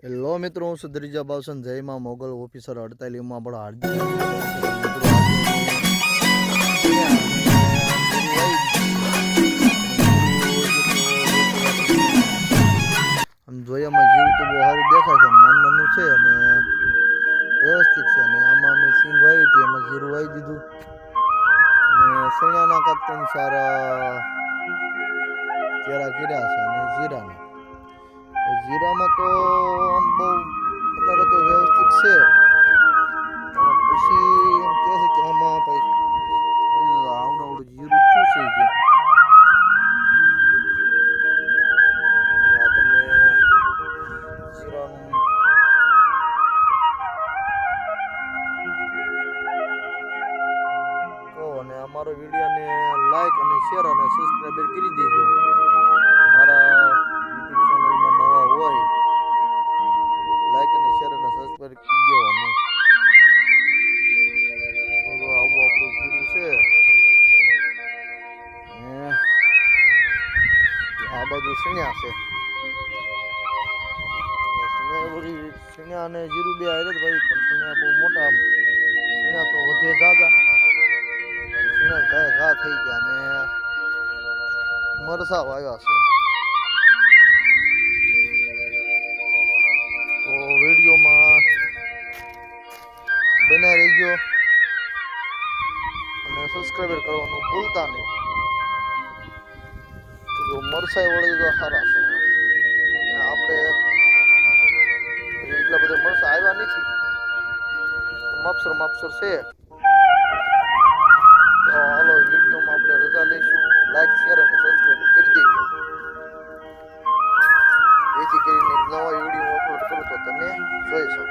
Hello મિત્રો, હું સુધરીજા બાવસન જયમાં Mughal officer 48માં બड़ा હાર્દિક આમ જોયામાં જીવ તો બહુ સારું દેખાય છે, નાનું છે અને વ્યવસ્થિત છે. અને આમાં અમે સિંગ વાવી હતી, એમાં જીરું વાવી દીધું અને સણિયાના કાંક 3-4 ચેરા કર્યા છે અને જીરાના. જીરામાં તો આમ બહુ અત્યારે તો વ્યવસ્થિત છે, પણ પછી એમ કહે છે કે આમાં ભાઈ આવડું જીરું શું છે કે આ તમને જીરાનું કહો અને અમારો વિડીયોને લાઈક અને શેર અને સબસ્ક્રાઈબર કરી દેજો. મારા યુટ્યુબ ચેનલમાં નવા હોય લાઈક અને શેર અને સબસ્ક્રાઈબ કરી દેવાનું. તો આવું આપણું જીરું છે ને આ બાજુ સણ્યા છે. સણ્યા અને જીરું બે હારે જ ભાઈ, પણ સણ્યા બહુ મોટા, સણ્યા તો વધે જાજા, સણ્યા ગાય ઘા થઈ ગયા અને મરસા વાવ્યા છે. તો વિડીયોમાં બન્યા રહીજો અને સબસ્ક્રાઈબર કરવાનું ભૂલતા નહીં. તો મરસાઈ વળી તો સારા છે અને આપણે એટલા બધા મરસા આવ્યા નથી, માપસર માપસર છે. તો હાલો વિડીયોમાં આપણે રજા લઈશું. લાઈક શેર અને સબસ્ક્રાઈબ કરી દેજો, જેથી કરીને નવા વિડીયો અપલોડ કરું તો તમે જોઈ શકો.